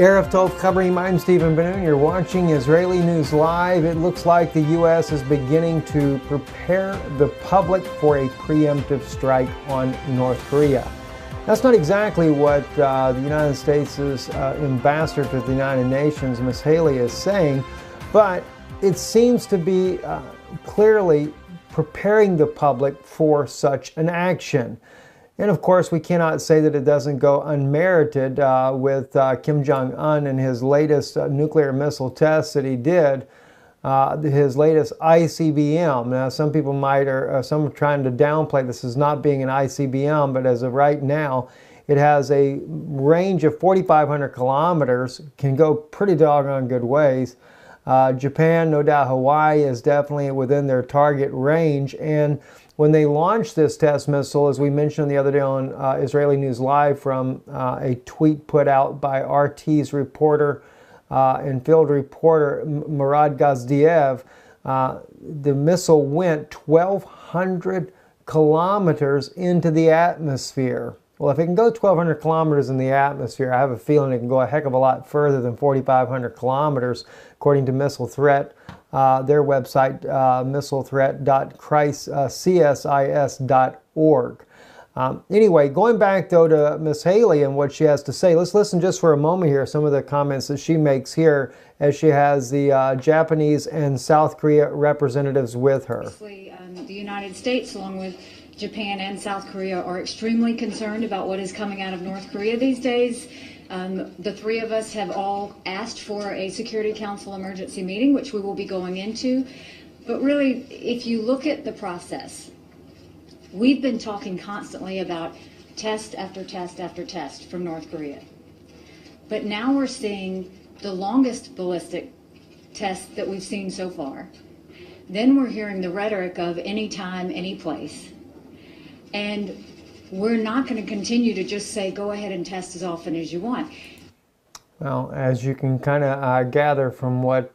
Erev Tov Chavrim, I'm Stephen Ben-Nun. You're watching Israeli News Live. It looks like the U.S. is beginning to prepare the public for a preemptive strike on North Korea. That's not exactly what the United States' ambassador to the United Nations, Ms. Haley, is saying, but it seems to be clearly preparing the public for such an action. And of course, we cannot say that it doesn't go unmerited with Kim Jong-un and his latest nuclear missile test that he did, his latest ICBM. Now, some people some are trying to downplay this as not being an ICBM, but as of right now, it has a range of 4,500 kilometers, can go pretty doggone good ways. Japan, no doubt Hawaii is definitely within their target range, and when they launched this test missile, as we mentioned the other day on Israeli News Live from a tweet put out by RT's reporter and field reporter Murad Gazdiev, the missile went 1,200 kilometers into the atmosphere. Well, if it can go 1,200 kilometers in the atmosphere, I have a feeling it can go a heck of a lot further than 4,500 kilometers, according to Missile Threat. Their website, missilethreat.csis.org. Anyway, going back though to Ms. Haley and what she has to say, let's listen just for a moment here, some of the comments that she makes here as she has the Japanese and South Korea representatives with her. The United States, along with Japan and South Korea, are extremely concerned about what is coming out of North Korea these days. The three of us have all asked for a Security Council emergency meeting, which we will be going into. But really, if you look at the process, we've been talking constantly about test after test after test from North Korea. But now we're seeing the longest ballistic test that we've seen so far. Then we're hearing the rhetoric of any time, any place. And we're not going to continue to just say, go ahead and test as often as you want. Well, as you can kind of gather from what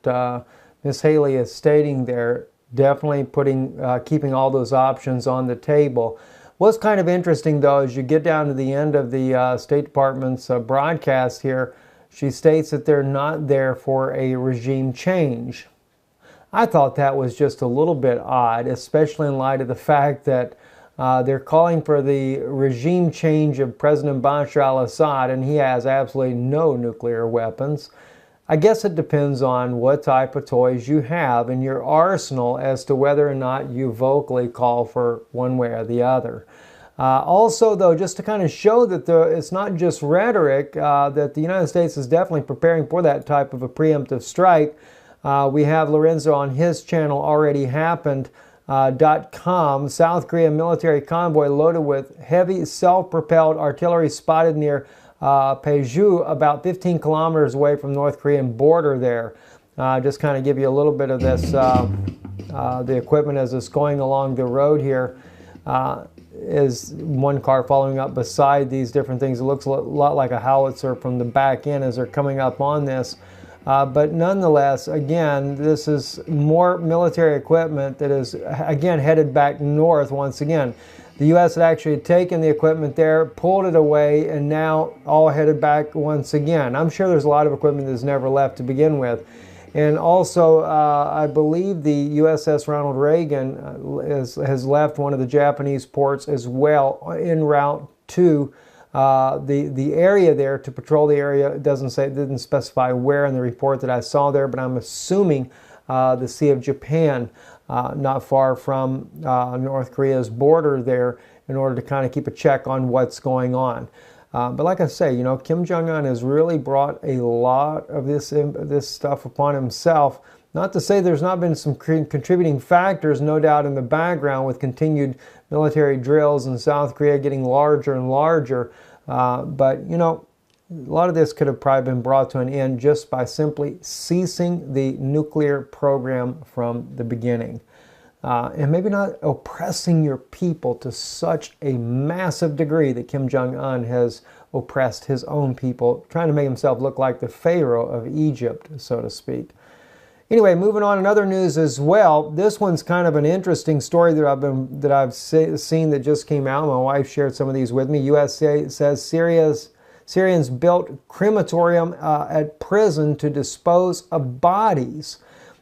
Ms. Haley is stating there, definitely keeping all those options on the table. What's kind of interesting, though, as you get down to the end of the State Department's broadcast here, she states that they're not there for a regime change. I thought that was just a little bit odd, especially in light of the fact that they're calling for the regime change of President Bashar al-Assad, and he has absolutely no nuclear weapons. I guess it depends on what type of toys you have in your arsenal as to whether or not you vocally call for one way or the other. Also, though, just to kind of show that it's not just rhetoric, that the United States is definitely preparing for that type of a preemptive strike, we have Lorenzo on his channel Already Happened. .com. South Korea military convoy loaded with heavy self-propelled artillery spotted near Paeju, about 15 kilometers away from North Korean border there. Just kind of give you a little bit of this, the equipment as it's going along the road here. Is one car following up beside these different things. It looks a lot like a howitzer from the back end as they're coming up on this. But nonetheless, again, this is more military equipment that is, again, headed back north once again. The U.S. had actually taken the equipment there, pulled it away, and now all headed back once again. I'm sure there's a lot of equipment that's never left to begin with. And also, I believe the USS Ronald Reagan has left one of the Japanese ports as well en route to the area there to patrol the area. It didn't specify where in the report that I saw there, but I'm assuming the Sea of Japan, not far from North Korea's border there, in order to kind of keep a check on what's going on. But like I say, Kim Jong-un has really brought a lot of this stuff upon himself. Not to say there's not been some contributing factors, no doubt, in the background with continued military drills in South Korea getting larger and larger. But, a lot of this could have probably been brought to an end just by simply ceasing the nuclear program from the beginning. And maybe not oppressing your people to such a massive degree that Kim Jong-un has oppressed his own people, trying to make himself look like the Pharaoh of Egypt, so to speak. Anyway, moving on in other news as well. This one's kind of an interesting story that I've seen that just came out. My wife shared some of these with me. U.S.A. says Syrians built crematorium at prison to dispose of bodies.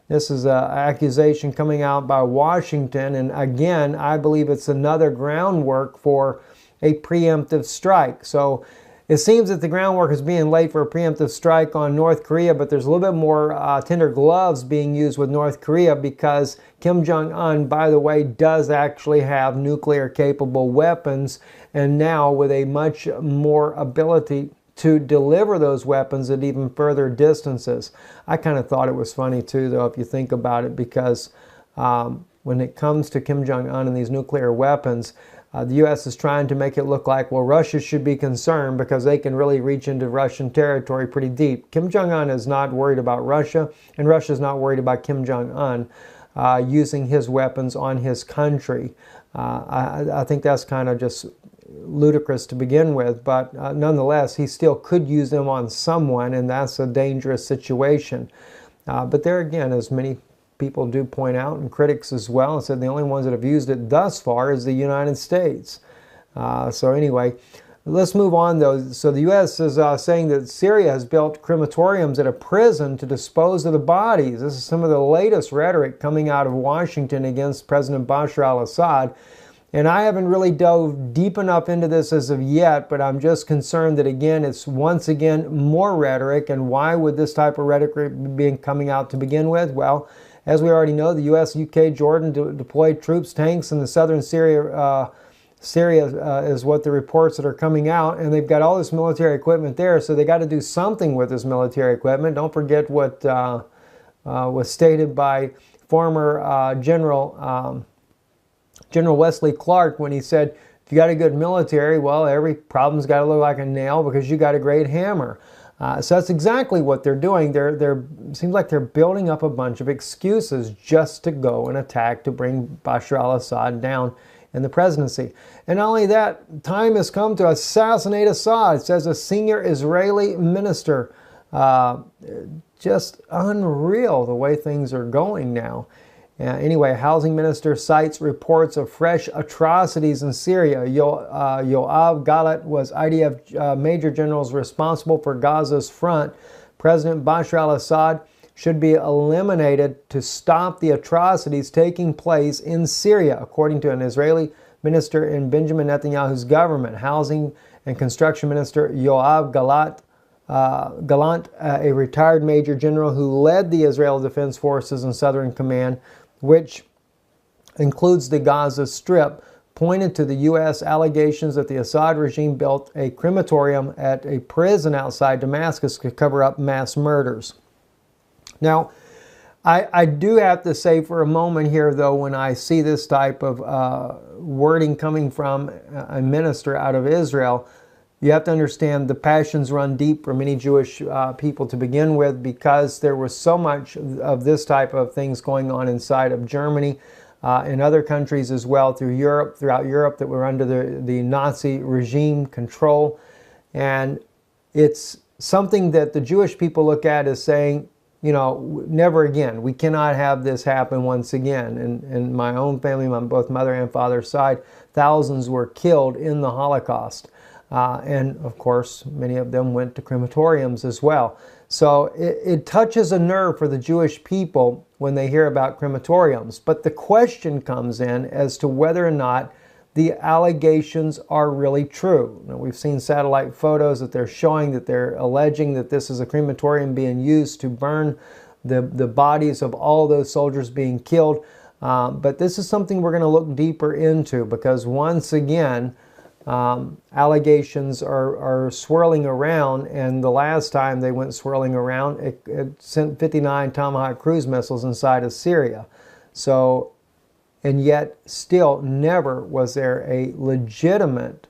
This is an accusation coming out by Washington, and again, I believe it's another groundwork for a preemptive strike. So it seems that the groundwork is being laid for a preemptive strike on North Korea, but there's a little bit more tender gloves being used with North Korea because Kim Jong-un, by the way, does actually have nuclear-capable weapons, and now with a much more ability to deliver those weapons at even further distances. I kind of thought it was funny too, though, if you think about it, because when it comes to Kim Jong-un and these nuclear weapons, the U.S. is trying to make it look like, well, Russia should be concerned because they can really reach into Russian territory pretty deep. Kim Jong-un is not worried about Russia, and Russia is not worried about Kim Jong-un using his weapons on his country. I think that's kind of just ludicrous to begin with, but nonetheless, he still could use them on someone, and that's a dangerous situation. But there again, as many people do point out, and critics as well, said the only ones that have used it thus far is the United States. So anyway, let's move on though. So the U.S. is saying that Syria has built crematoriums at a prison to dispose of the bodies. This is some of the latest rhetoric coming out of Washington against President Bashar al-Assad. And I haven't really dove deep enough into this as of yet, but I'm just concerned that, again, it's once again more rhetoric. And why would this type of rhetoric be coming out to begin with? Well, as we already know, the U.S., U.K., Jordan deployed troops, tanks in the southern Syria. Syria is what the reports that are coming out, and they've got all this military equipment there, so they got to do something with this military equipment. Don't forget what was stated by former General Wesley Clark when he said, if you got a good military, well, every problem's got to look like a nail because you got a great hammer. So that's exactly what they're doing. Seems like they're building up a bunch of excuses just to go and attack, to bring Bashar al-Assad down in the presidency. And not only that, time has come to assassinate Assad, says a senior Israeli minister. Just unreal the way things are going now. Anyway, housing minister cites reports of fresh atrocities in Syria. Yoav Gallant was IDF major generals responsible for Gaza's front. President Bashar al-Assad should be eliminated to stop the atrocities taking place in Syria, according to an Israeli minister in Benjamin Netanyahu's government. Housing and construction minister Yoav Gallant, a retired major general who led the Israel Defense Forces and Southern Command, which includes the Gaza Strip, pointed to the U.S. allegations that the Assad regime built a crematorium at a prison outside Damascus to cover up mass murders. Now, I do have to say for a moment here, though, when I see this type of wording coming from a minister out of Israel, you have to understand the passions run deep for many Jewish people to begin with, because there was so much of this type of things going on inside of Germany and other countries as well throughout Europe that were under the Nazi regime control. And it's something that the Jewish people look at as saying, you know, never again. We cannot have this happen once again. In my own family, my both mother and father's side, thousands were killed in the Holocaust. And of course, many of them went to crematoriums as well. So it touches a nerve for the Jewish people when they hear about crematoriums. But the question comes in as to whether or not the allegations are really true. Now, we've seen satellite photos that they're showing that they're alleging that this is a crematorium being used to burn the bodies of all those soldiers being killed. But this is something we're going to look deeper into, because once again, allegations are swirling around, and the last time they went swirling around, it sent 59 Tomahawk cruise missiles inside of Syria. So, and yet still never was there a legitimate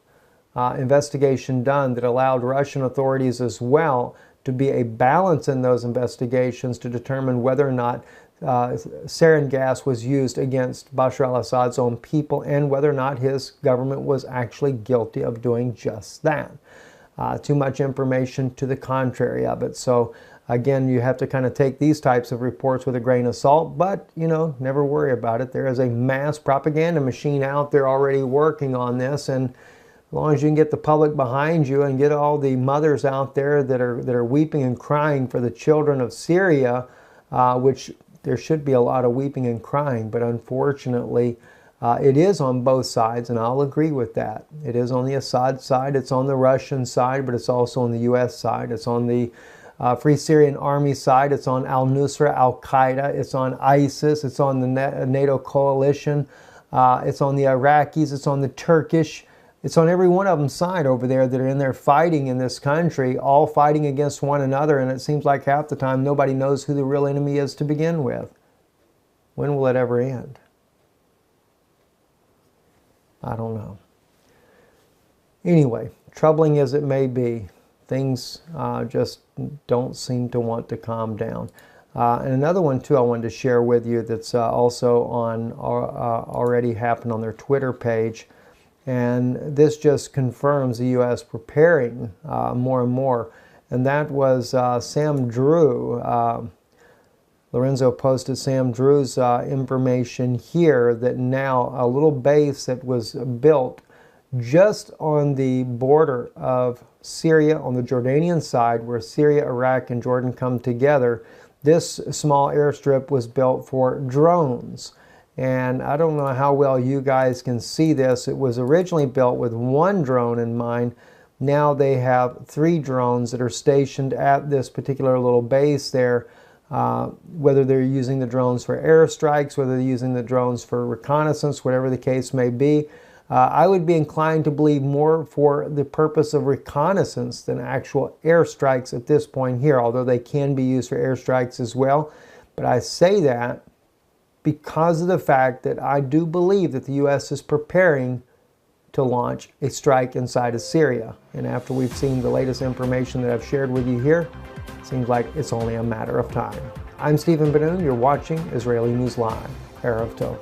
investigation done that allowed Russian authorities as well to be a balance in those investigations to determine whether or not sarin gas was used against Bashar al-Assad's own people, and whether or not his government was actually guilty of doing just that. Too much information to the contrary of it. So again, you have to kind of take these types of reports with a grain of salt, but, you know, never worry about it. There is a mass propaganda machine out there already working on this, and long as you can get the public behind you and get all the mothers out there that are weeping and crying for the children of Syria, which there should be a lot of weeping and crying, but unfortunately it is on both sides, and I'll agree with that. It is on the Assad side, it's on the Russian side, but it's also on the U.S. side. It's on the Free Syrian Army side, it's on al-Nusra, al-Qaeda, it's on ISIS, it's on the NATO coalition, it's on the Iraqis, it's on the Turkish. It's on every one of them's side over there that are in there fighting in this country, all fighting against one another, and it seems like half the time nobody knows who the real enemy is to begin with. When will it ever end? I don't know. Anyway, troubling as it may be, things just don't seem to want to calm down. And another one too I wanted to share with you that's also on already happened on their Twitter page. And this just confirms the U.S. preparing more and more. And that was Sam Drew. Lorenzo posted Sam Drew's information here that now a little base that was built just on the border of Syria on the Jordanian side, where Syria, Iraq, and Jordan come together. This small airstrip was built for drones. And I don't know how well you guys can see this. It was originally built with one drone in mind. Now they have 3 drones that are stationed at this particular little base there. Whether they're using the drones for airstrikes, whether they're using the drones for reconnaissance, whatever the case may be. I would be inclined to believe more for the purpose of reconnaissance than actual airstrikes at this point here, although they can be used for airstrikes as well. But I say that because of the fact that I do believe that the U.S. is preparing to launch a strike inside of Syria. And after we've seen the latest information that I've shared with you here, it seems like it's only a matter of time. I'm Stephen Benoon. You're watching Israeli News Live. Erev Tov.